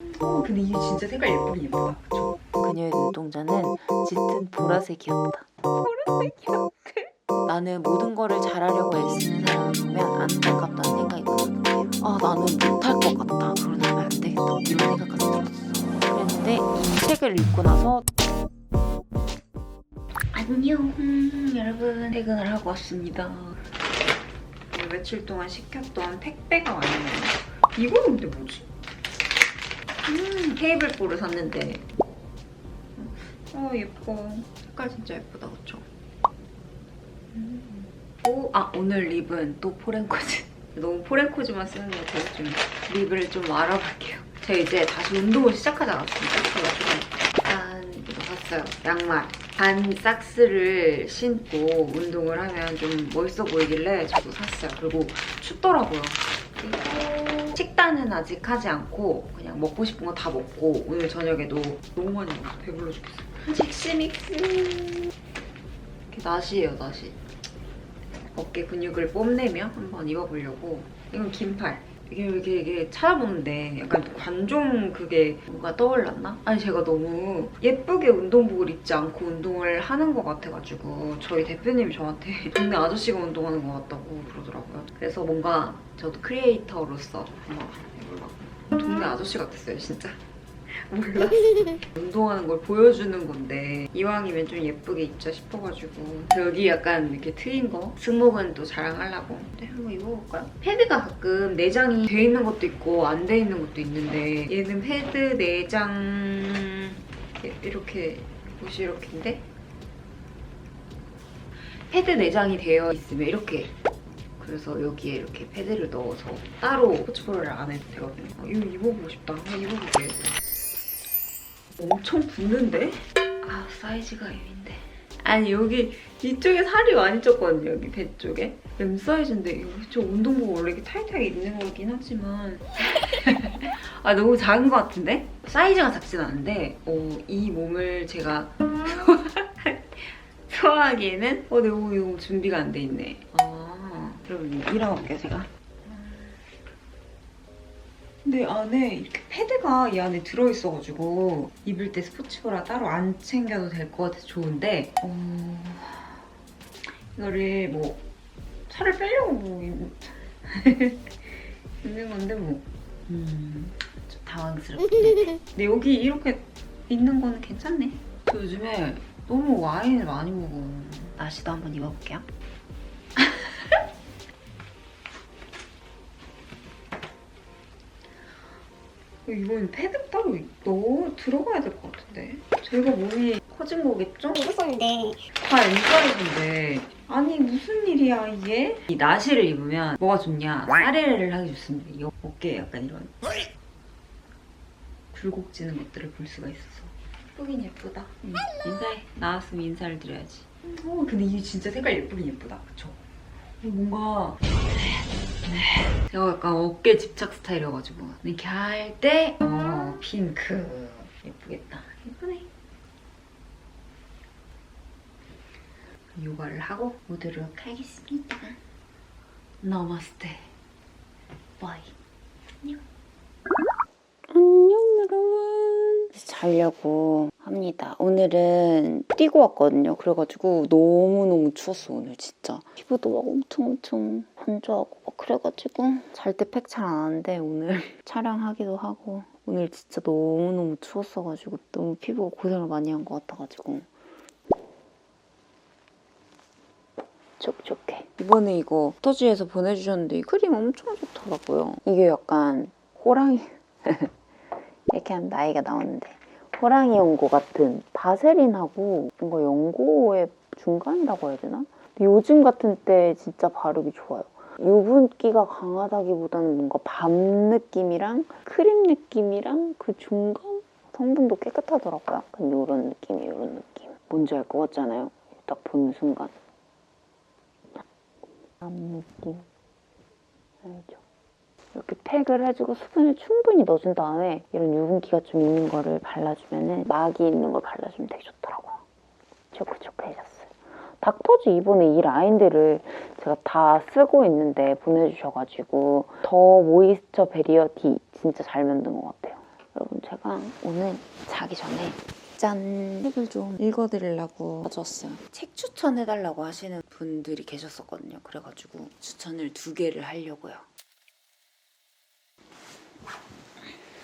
근데 이 진짜 색깔 예쁘긴 예쁘다. 그쵸? 그녀의 눈동자는 짙은 보라색이었다. 보라색이야. 나는 모든 거를 잘하려고 애쓰는 사람을 보면 안타깝다는 생각이 들었는데요. 나는 못할 것 같다. 그러면 안 되겠다. 이런 생각까지 들었어. 그랬는데 이 책을 읽고 나서 안녕 여러분, 퇴근을 하고 왔습니다. 며칠 동안 시켰던 택배가 왔네요. 이거는 근데 뭐지? 테이블보를 샀는데 예뻐. 색깔 진짜 예쁘다. 그쵸? 오늘 립은 또 포렌코즈. 너무 포렌코즈만 쓰는 것 같아서 좀 립을 좀 알아볼게요. 제가 이제 다시 운동을 시작하지 않았습니까? 그래가지고 이거 샀어요. 양말. 반 삭스를 신고 운동을 하면 좀 멋있어 보이길래 저도 샀어요. 그리고 춥더라고요. 그리고 식단은 아직 하지 않고 그냥 먹고 싶은 거 다 먹고 오늘 저녁에도 너무 많이 먹어서 배불러 죽겠어요. 칙스믹스. 이렇게 나시예요, 나시. 어깨 근육을 뽐내며 한번 입어보려고. 이건 긴팔. 이게 찾아보는데 약간 관종 그게 뭔가 떠올랐나? 아니 제가 너무 예쁘게 운동복을 입지 않고 운동을 하는 것 같아가지고 저희 대표님이 저한테 동네 아저씨가 운동하는 것 같다고 그러더라고요. 그래서 뭔가 저도 크리에이터로서 한번 해보려고. 동네 아저씨 같았어요 진짜. 몰라. 운동하는 걸 보여주는 건데 이왕이면 좀 예쁘게 입자 싶어가지고 여기 약간 이렇게 트인 거 승모근 또 자랑하려고. 네, 한번 입어볼까요? 패드가 가끔 내장이 돼 있는 것도 있고 안 돼 있는 것도 있는데 얘는 패드 내장 이렇게 옷이 이렇게인데 패드 내장이 되어 있으면 이렇게. 그래서 여기에 이렇게 패드를 넣어서 따로 스포츠브라를 안 해도 되거든요. 이거 입어보고 싶다. 한번 입어볼게요. 엄청 붓는데? 사이즈가 M인데. 아니 여기 이쪽에 살이 많이 쪘거든요. 여기 배 쪽에. M 사이즈인데 이거 저 운동복 원래 이렇게 타이트하게 입는 거긴 하지만 너무 작은 것 같은데? 사이즈가 작진 않은데 이 몸을 제가 소화하기에는 너무 준비가 안 돼 있네. 그럼 일어날게요 제가. 근데 안에 이렇게 패드가 이 안에 들어있어가지고 입을 때 스포츠브라 따로 안 챙겨도 될 것 같아서 좋은데 이거를 뭐 살을 빼려고 뭐 있는 건데 뭐 좀 당황스럽긴 해. 근데 여기 이렇게 있는 거는 괜찮네. 저 요즘에 너무 와인을 많이 먹어. 나시도 한번 입어볼게요. 이건 패드 따로 들어가야 될 것 같은데. 제가 몸이 커진 거겠죠? 입었었는데 다 M 사이즈인데. 아니 무슨 일이야 이게? 이 나시를 입으면 뭐가 좋냐? 사례를 하기 좋습니다. 이 어깨에 약간 이런 굴곡지는 것들을 볼 수가 있어서 예쁘긴 예쁘다. 인사해. 나왔으면 인사를 드려야지. 근데 이 진짜 색깔 예쁘긴 예쁘다. 그쵸? 뭔가 제가 약간 어깨 집착 스타일이어가지고 이렇게 할 때 핑크 예쁘겠다. 예쁘네. 요가를 하고 오도록 하겠습니다. 나마스테. 바이. 안녕. 안녕 여러분. 자려고 합니다. 오늘은 뛰고 왔거든요. 그래가지고 너무너무 추웠어 오늘 진짜. 피부도 막 엄청 건조하고 막 그래가지고 잘 때 팩 잘 안 하는데 오늘 촬영하기도 하고 오늘 진짜 너무너무 추웠어가지고 너무 피부가 고생을 많이 한 것 같아가지고 촉촉해. 이번에 이거 터지에서 보내주셨는데 이 크림 엄청 좋더라고요. 이게 약간 호랑이 이렇게 하면 나이가 나오는데 호랑이 연고 같은 바세린하고 뭔가 연고의 중간이라고 해야 되나? 요즘 같은 때 진짜 바르기 좋아요. 유분기가 강하다기보다는 뭔가 밤 느낌이랑 크림 느낌이랑 그 중간? 성분도 깨끗하더라고요. 약간 이런 느낌이에요. 이런 느낌. 뭔지 알 것 같잖아요. 딱 보는 순간. 밤 느낌. 알죠? 이렇게 팩을 해주고 수분을 충분히 넣어준 다음에 이런 유분기가 좀 있는 거를 발라주면은 막이 있는 걸 발라주면 되게 좋더라고요. 초크초크해졌어요. 닥터즈 이번에 이 라인들을 제가 다 쓰고 있는데 보내주셔가지고 더 모이스처 베리어 D 진짜 잘 만든 것 같아요. 여러분 제가 오늘 자기 전에 짠! 책을 좀 읽어드리려고 가져왔어요. 책 추천해달라고 하시는 분들이 계셨었거든요. 그래가지고 추천을 2개를 하려고요.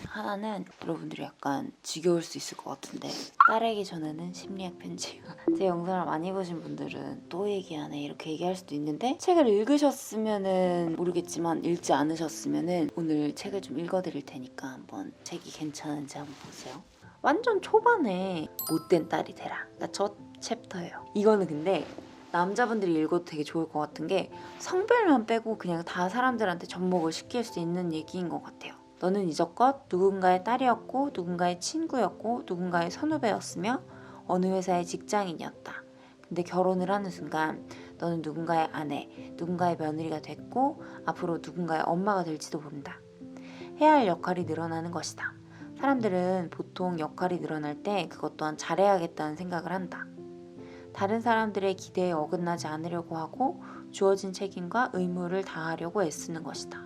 하나는 여러분들이 약간 지겨울 수 있을 것 같은데 딸에게 전하는 심리학 편지. 제 영상을 많이 보신 분들은 또 얘기하네 이렇게 얘기할 수도 있는데 책을 읽으셨으면은 모르겠지만 읽지 않으셨으면은 오늘 책을 좀 읽어드릴 테니까 한번 책이 괜찮은지 한번 보세요. 완전 초반에 못된 딸이 되라. 그러니까 첫 챕터예요. 이거는 근데 남자분들이 읽어도 되게 좋을 것 같은 게 성별만 빼고 그냥 다 사람들한테 접목을 시킬 수 있는 얘기인 것 같아요. 너는 이제껏 누군가의 딸이었고 누군가의 친구였고 누군가의 선후배였으며 어느 회사의 직장인이었다. 근데 결혼을 하는 순간 너는 누군가의 아내, 누군가의 며느리가 됐고 앞으로 누군가의 엄마가 될지도 모른다. 해야 할 역할이 늘어나는 것이다. 사람들은 보통 역할이 늘어날 때 그것 또한 잘해야겠다는 생각을 한다. 다른 사람들의 기대에 어긋나지 않으려고 하고 주어진 책임과 의무를 다하려고 애쓰는 것이다.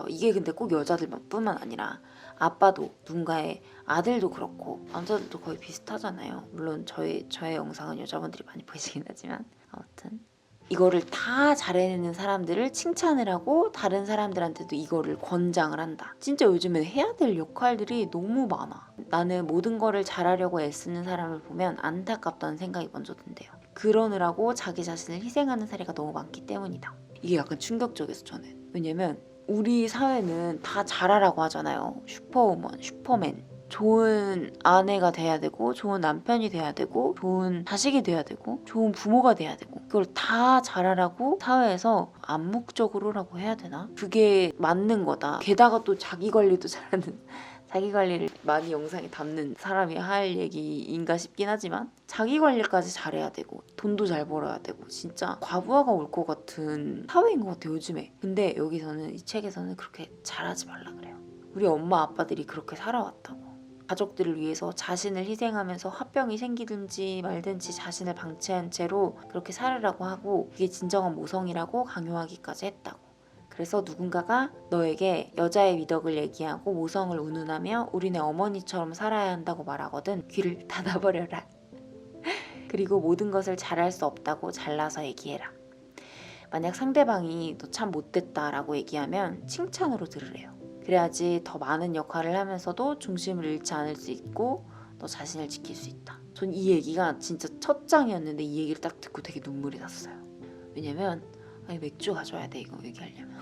이게 근데 꼭 여자들뿐만 아니라 아빠도 누군가의 아들도 그렇고 남자들도 거의 비슷하잖아요. 물론 저의 영상은 여자분들이 많이 보시긴 하지만 아무튼 이거를 다 잘해내는 사람들을 칭찬을 하고 다른 사람들한테도 이거를 권장을 한다. 진짜 요즘엔 해야 될 역할들이 너무 많아. 나는 모든 거를 잘하려고 애쓰는 사람을 보면 안타깝다는 생각이 먼저 든대요. 그러느라고 자기 자신을 희생하는 사례가 너무 많기 때문이다. 이게 약간 충격적이었어 저는. 왜냐면 우리 사회는 다 잘하라고 하잖아요. 슈퍼우먼, 슈퍼맨. 좋은 아내가 돼야 되고 좋은 남편이 돼야 되고 좋은 자식이 돼야 되고 좋은 부모가 돼야 되고 그걸 다 잘하라고 사회에서 암묵적으로라고 해야 되나? 그게 맞는 거다. 게다가 또 자기 관리도 잘하는 자기 관리를 많이 영상에 담는 사람이 할 얘기인가 싶긴 하지만 자기 관리까지 잘해야 되고 돈도 잘 벌어야 되고 진짜 과부하가 올 것 같은 사회인 것 같아요 요즘에. 근데 여기서는 이 책에서는 그렇게 잘하지 말라 그래요. 우리 엄마 아빠들이 그렇게 살아왔다고. 가족들을 위해서 자신을 희생하면서 화병이 생기든지 말든지 자신을 방치한 채로 그렇게 살으라고 하고 그게 진정한 모성이라고 강요하기까지 했다고. 그래서 누군가가 너에게 여자의 미덕을 얘기하고 모성을 운운하며 우리네 어머니처럼 살아야 한다고 말하거든 귀를 닫아버려라. 그리고 모든 것을 잘할 수 없다고 잘라서 얘기해라. 만약 상대방이 너 참 못됐다 라고 얘기하면 칭찬으로 들으래요. 그래야지 더 많은 역할을 하면서도 중심을 잃지 않을 수 있고 너 자신을 지킬 수 있다. 전 이 얘기가 진짜 첫 장이었는데 이 얘기를 딱 듣고 되게 눈물이 났어요. 왜냐면 맥주 가져와야 돼 이거 얘기하려면.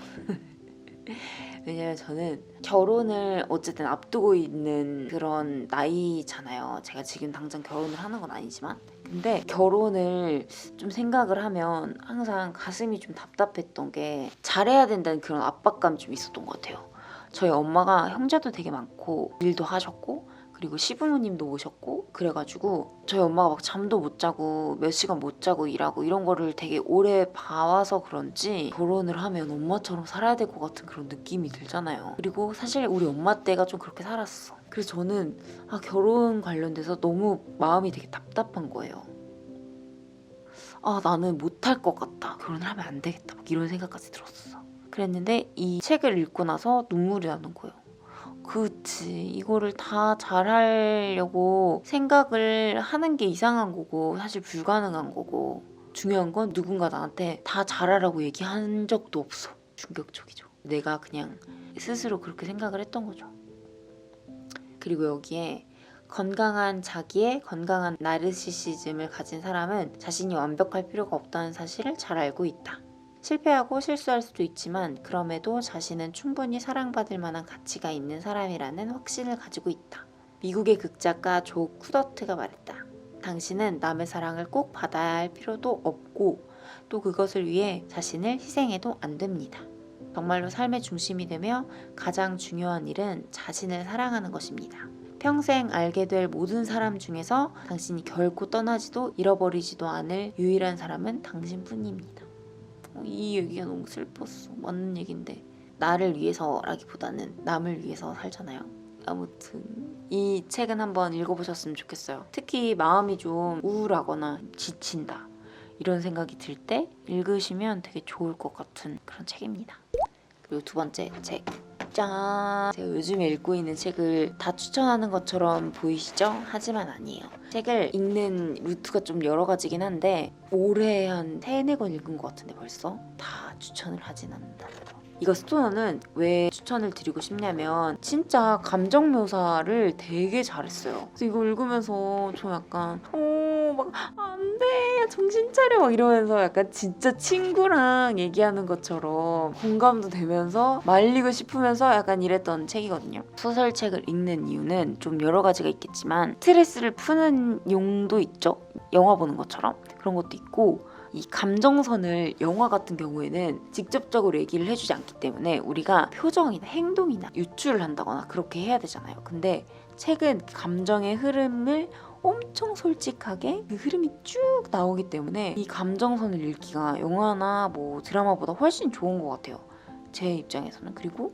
왜냐면 저는 결혼을 어쨌든 앞두고 있는 그런 나이잖아요. 제가 지금 당장 결혼을 하는 건 아니지만 근데 결혼을 좀 생각을 하면 항상 가슴이 좀 답답했던 게 잘해야 된다는 그런 압박감이 좀 있었던 것 같아요. 저희 엄마가 형제도 되게 많고 일도 하셨고 그리고 시부모님도 오셨고 그래가지고 저희 엄마가 막 잠도 못 자고 몇 시간 못 자고 일하고 이런 거를 되게 오래 봐와서 그런지 결혼을 하면 엄마처럼 살아야 될 것 같은 그런 느낌이 들잖아요. 그리고 사실 우리 엄마 때가 좀 그렇게 살았어. 그래서 저는 결혼 관련돼서 너무 마음이 되게 답답한 거예요. 나는 못할 것 같다. 결혼을 하면 안 되겠다. 막 이런 생각까지 들었어. 그랬는데 이 책을 읽고 나서 눈물이 나는 거예요. 그치, 이거를 다 잘하려고 생각을 하는 게 이상한 거고 사실 불가능한 거고 중요한 건 누군가 나한테 다 잘하라고 얘기한 적도 없어. 충격적이죠. 내가 그냥 스스로 그렇게 생각을 했던 거죠. 그리고 여기에 건강한 자기의 건강한 나르시시즘을 가진 사람은 자신이 완벽할 필요가 없다는 사실을 잘 알고 있다. 실패하고 실수할 수도 있지만 그럼에도 자신은 충분히 사랑받을 만한 가치가 있는 사람이라는 확신을 가지고 있다. 미국의 극작가 조 쿠더트가 말했다. 당신은 남의 사랑을 꼭 받아야 할 필요도 없고 또 그것을 위해 자신을 희생해도 안 됩니다. 정말로 삶의 중심이 되며 가장 중요한 일은 자신을 사랑하는 것입니다. 평생 알게 될 모든 사람 중에서 당신이 결코 떠나지도 잃어버리지도 않을 유일한 사람은 당신뿐입니다. 이 얘기가 너무 슬펐어. 맞는 얘기인데 나를 위해서라기보다는 남을 위해서 살잖아요. 아무튼 이 책은 한번 읽어보셨으면 좋겠어요. 특히 마음이 좀 우울하거나 지친다 이런 생각이 들 때 읽으시면 되게 좋을 것 같은 그런 책입니다. 그리고 두 번째 책 짠! 제가 요즘에 읽고 있는 책을 다 추천하는 것처럼 보이시죠? 하지만 아니에요. 책을 읽는 루트가 좀 여러 가지긴 한데 올해 한 3-4권 읽은 것 같은데 벌써? 다 추천을 하진 않는다. 이거 스토너는 왜 추천을 드리고 싶냐면 진짜 감정 묘사를 되게 잘했어요. 그래서 이거 읽으면서 저 약간 막 안돼 정신 차려 막 이러면서 약간 진짜 친구랑 얘기하는 것처럼 공감도 되면서 말리고 싶으면서 약간 이랬던 책이거든요. 소설책을 읽는 이유는 좀 여러 가지가 있겠지만 스트레스를 푸는 용도 있죠. 영화 보는 것처럼 그런 것도 있고 이 감정선을 영화 같은 경우에는 직접적으로 얘기를 해주지 않기 때문에 우리가 표정이나 행동이나 유추를 한다거나 그렇게 해야 되잖아요. 근데 책은 감정의 흐름을 엄청 솔직하게 그 흐름이 쭉 나오기 때문에 이 감정선을 읽기가 영화나 뭐 드라마보다 훨씬 좋은 것 같아요. 제 입장에서는. 그리고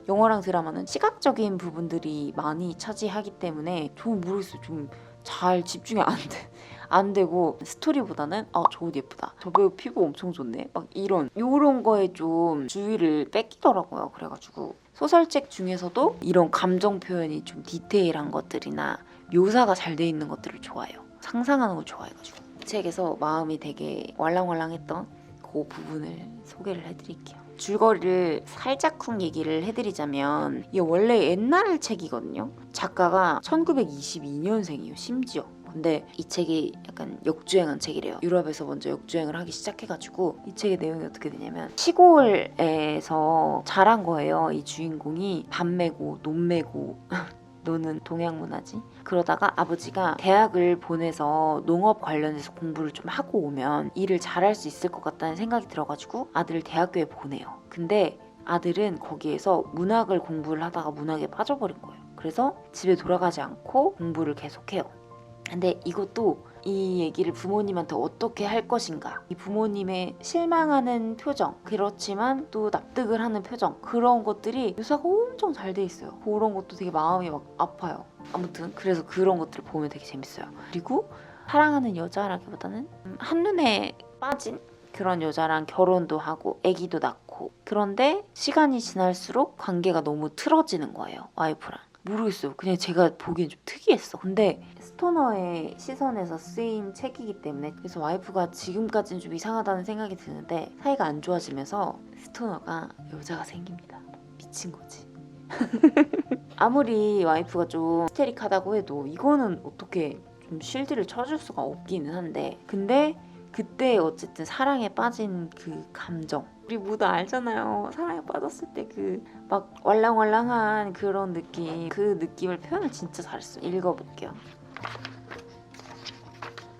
영화랑 드라마는 시각적인 부분들이 많이 차지하기 때문에 좀 모르겠어요. 좀 잘 집중이 안 되고 스토리보다는 저 옷 예쁘다. 저 배우 피부 엄청 좋네. 막 이런 거에 좀 주의를 뺏기더라고요. 그래가지고 소설책 중에서도 이런 감정 표현이 좀 디테일한 것들이나 묘사가 잘 돼 있는 것들을 좋아해요. 상상하는 걸 좋아해가지고 이 책에서 마음이 되게 왈랑왈랑했던 그 부분을 소개를 해드릴게요. 줄거리를 살짝쿵 얘기를 해드리자면 이게 원래 옛날 책이거든요. 작가가 1922년생이에요. 심지어. 근데 이 책이 약간 역주행한 책이래요. 유럽에서 먼저 역주행을 하기 시작해가지고 이 책의 내용이 어떻게 되냐면 시골에서 자란 거예요. 이 주인공이 밥 메고 논 메고 노는 동양 문화지. 그러다가 아버지가 대학을 보내서 농업 관련해서 공부를 좀 하고 오면 일을 잘할 수 있을 것 같다는 생각이 들어가지고 아들을 대학교에 보내요. 근데 아들은 거기에서 문학을 공부를 하다가 문학에 빠져버린 거예요. 그래서 집에 돌아가지 않고 공부를 계속해요. 근데 이것도 이 얘기를 부모님한테 어떻게 할 것인가, 이 부모님의 실망하는 표정, 그렇지만 또 납득을 하는 표정, 그런 것들이 묘사가 엄청 잘 돼 있어요. 그런 것도 되게 마음이 막 아파요. 아무튼 그래서 그런 것들을 보면 되게 재밌어요. 그리고 사랑하는 여자라기보다는 한눈에 빠진 그런 여자랑 결혼도 하고 아기도 낳고, 그런데 시간이 지날수록 관계가 너무 틀어지는 거예요. 와이프랑. 모르겠어요. 그냥 제가 보기엔 좀 특이했어. 근데 스토너의 시선에서 쓰인 책이기 때문에, 그래서 와이프가 지금까지는 좀 이상하다는 생각이 드는데 사이가 안 좋아지면서 스토너가 여자가 생깁니다. 미친 거지. 아무리 와이프가 좀 히스테릭하다고 해도 이거는 어떻게 좀 실드를 쳐줄 수가 없기는 한데, 근데 그때 어쨌든 사랑에 빠진 그 감정, 우리 모두 알잖아요. 사랑에 빠졌을 때 그 막 왈랑왈랑한 그런 느낌, 그 느낌을 표현을 진짜 잘했어요. 읽어볼게요.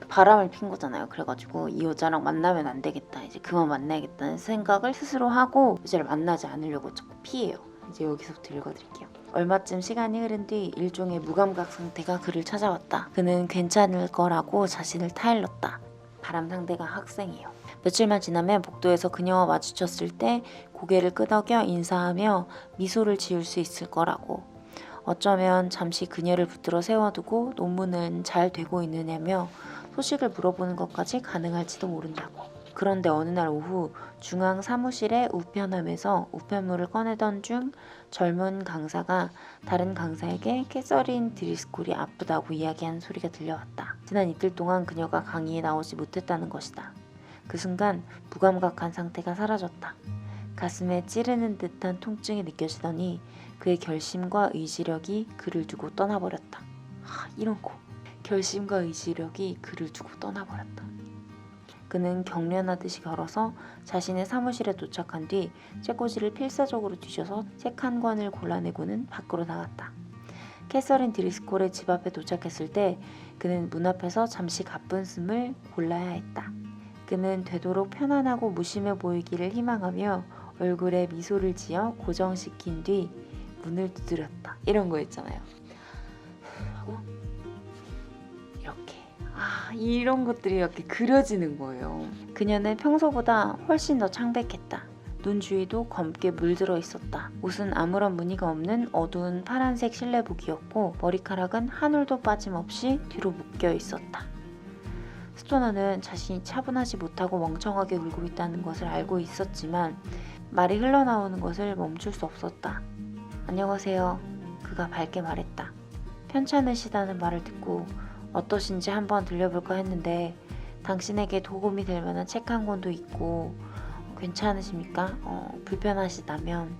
바람을 핀 거잖아요. 그래가지고 이 여자랑 만나면 안 되겠다, 이제 그만 만나야겠다는 생각을 스스로 하고 여자를 만나지 않으려고 자꾸 피해요. 이제 여기서부터 읽어드릴게요. 얼마쯤 시간이 흐른 뒤 일종의 무감각 상태가 그를 찾아왔다. 그는 괜찮을 거라고 자신을 타일렀다. 바람 상대가 학생이에요. 며칠만 지나면 복도에서 그녀와 마주쳤을 때 고개를 끄덕여 인사하며 미소를 지을 수 있을 거라고. 어쩌면 잠시 그녀를 붙들어 세워두고 논문은 잘 되고 있느냐며 소식을 물어보는 것까지 가능할지도 모른다고. 그런데 어느 날 오후 중앙 사무실의 우편함에서 우편물을 꺼내던 중 젊은 강사가 다른 강사에게 캐서린 드리스콜이 아프다고 이야기하는 소리가 들려왔다. 지난 이틀 동안 그녀가 강의에 나오지 못했다는 것이다. 그 순간 무감각한 상태가 사라졌다. 가슴에 찌르는 듯한 통증이 느껴지더니 그의 결심과 의지력이 그를 두고 떠나버렸다. 이런 거. 결심과 의지력이 그를 두고 떠나버렸다. 그는 경련하듯이 걸어서 자신의 사무실에 도착한 뒤 책꽂이를 필사적으로 뒤져서 책 한 권을 골라내고는 밖으로 나갔다. 캐서린 드리스콜의 집 앞에 도착했을 때 그는 문 앞에서 잠시 가쁜 숨을 골라야 했다. 그는 되도록 편안하고 무심해 보이기를 희망하며 얼굴에 미소를 지어 고정시킨 뒤 문을 두드렸다. 이런 거 있잖아요. 하고 이렇게. 이런 것들이 이렇게 그려지는 거예요. 그녀는 평소보다 훨씬 더 창백했다. 눈 주위도 검게 물들어 있었다. 옷은 아무런 무늬가 없는 어두운 파란색 실내복이었고 머리카락은 한 올도 빠짐없이 뒤로 묶여 있었다. 스토너는 자신이 차분하지 못하고 멍청하게 울고 있다는 것을 알고 있었지만 말이 흘러나오는 것을 멈출 수 없었다. 안녕하세요. 그가 밝게 말했다. 편찮으시다는 말을 듣고 어떠신지 한번 들려볼까 했는데 당신에게 도움이 될 만한 책 한 권도 있고 괜찮으십니까? 불편하시다면.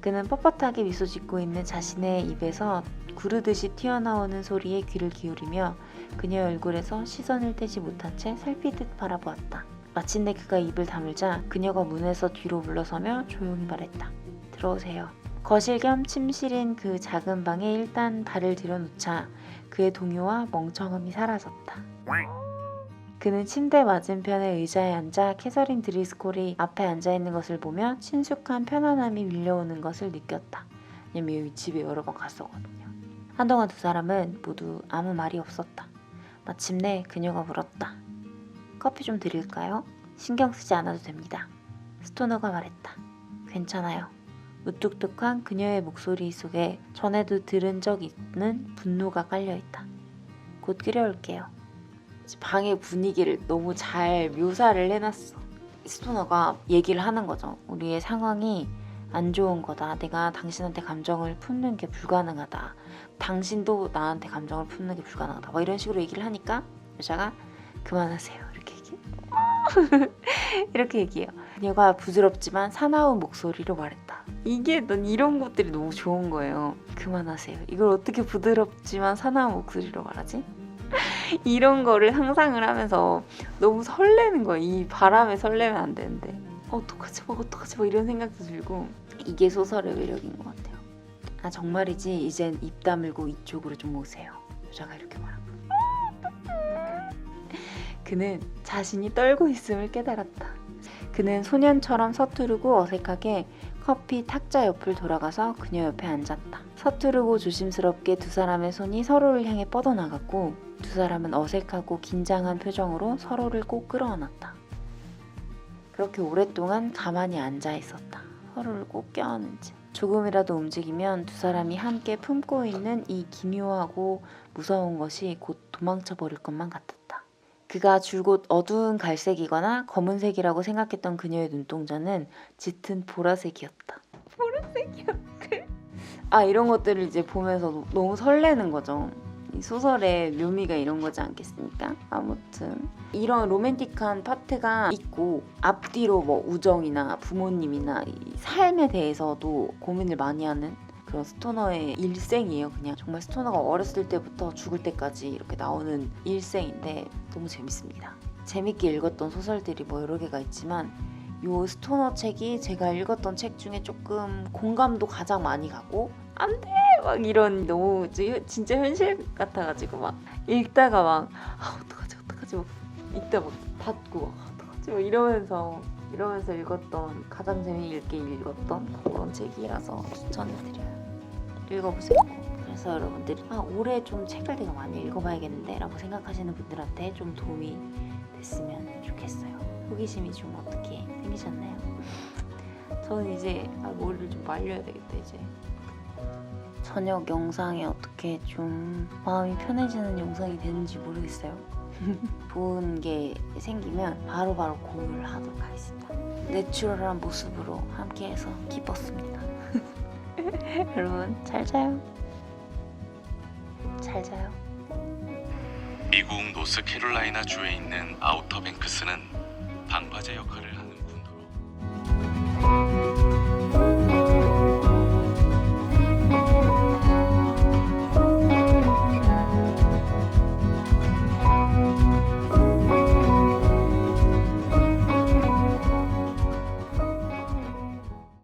그는 뻣뻣하게 미소 짓고 있는 자신의 입에서 구르듯이 튀어나오는 소리에 귀를 기울이며 그녀의 얼굴에서 시선을 떼지 못한 채 살피듯 바라보았다. 마침내 그가 입을 다물자 그녀가 문에서 뒤로 물러서며 조용히 말했다. 들어오세요. 거실 겸 침실인 그 작은 방에 일단 발을 들여놓자 그의 동요와 멍청함이 사라졌다. 그는 침대 맞은편의 의자에 앉아 캐서린 드리스콜이 앞에 앉아있는 것을 보며 친숙한 편안함이 밀려오는 것을 느꼈다. 왜냐면 여기 집에 여러 번 갔었거든요. 한동안 두 사람은 모두 아무 말이 없었다. 마침내 그녀가 물었다. 커피 좀 드릴까요? 신경 쓰지 않아도 됩니다. 스토너가 말했다. 괜찮아요. 무뚝뚝한 그녀의 목소리 속에 전에도 들은 적 있는 분노가 깔려있다. 곧 끓여올게요. 방의 분위기를 너무 잘 묘사를 해놨어. 스토너가 얘기를 하는 거죠. 우리의 상황이 안 좋은 거다. 내가 당신한테 감정을 품는 게 불가능하다. 당신도 나한테 감정을 품는 게 불가능하다. 뭐 이런 식으로 얘기를 하니까 여자가 그만하세요. 이렇게 얘기해. 이렇게 얘기해요. 그녀가 부드럽지만 사나운 목소리로 말했다. 이게 난 이런 것들이 너무 좋은 거예요. 그만하세요. 이걸 어떻게 부드럽지만 사나운 목소리로 말하지? 이런 거를 상상을 하면서 너무 설레는 거예요. 이 바람에 설레면 안 되는데 어떡하지 막 이런 생각도 들고 이게 소설의 매력인 것 같아요. 아 정말이지 이젠 입 다물고 이쪽으로 좀 오세요. 여자가 이렇게 말하고 그는 자신이 떨고 있음을 깨달았다. 그는 소년처럼 서투르고 어색하게 커피 탁자 옆을 돌아가서 그녀 옆에 앉았다. 서투르고 조심스럽게 두 사람의 손이 서로를 향해 뻗어나갔고 두 사람은 어색하고 긴장한 표정으로 서로를 꼭 끌어안았다. 그렇게 오랫동안 가만히 앉아 있었다. 서로를 꼭 껴안은 채. 조금이라도 움직이면 두 사람이 함께 품고 있는 이 기묘하고 무서운 것이 곧 도망쳐 버릴 것만 같았다. 그가 줄곧 어두운 갈색이거나 검은색이라고 생각했던 그녀의 눈동자는 짙은 보라색이었다. 보라색이었대. 아 이런 것들을 이제 보면서 너무 설레는 거죠. 이 소설의 묘미가 이런 거지 않겠습니까? 아무튼 이런 로맨틱한 파트가 있고 앞뒤로 뭐 우정이나 부모님이나 이 삶에 대해서도 고민을 많이 하는 그런 스토너의 일생이에요. 그냥 정말 스토너가 어렸을 때부터 죽을 때까지 이렇게 나오는 일생인데 너무 재밌습니다. 재밌게 읽었던 소설들이 뭐 여러 개가 있지만 요 스토너 책이 제가 읽었던 책 중에 조금 공감도 가장 많이 가고 안 돼! 막 이런 너무 진짜 현실 같아가지고 막 읽다가 막 어떡하지 막 읽다 막 닫고 막 어떡하지 막 이러면서 읽었던 가장 재미있게 읽었던 그런 책이라서 추천해드려요. 읽어보세요. 그래서 여러분들이 올해 좀 책을 내가 많이 읽어봐야겠는데 라고 생각하시는 분들한테 좀 도움이 됐으면 좋겠어요. 호기심이 좀 어떻게 생기셨나요? 저는 이제 머리를 좀 말려야 되겠다. 이제 저녁 영상이 어떻게 좀 마음이 편해지는 영상이 되는지 모르겠어요. 좋은 게 생기면 바로바로 공유를 하도록 하겠습니다. 내추럴한 모습으로 함께해서 기뻤습니다. 여러분 잘 자요. 잘 자요. 미국 노스캐롤라이나 주에 있는 아우터 뱅크스는 방파제 역할을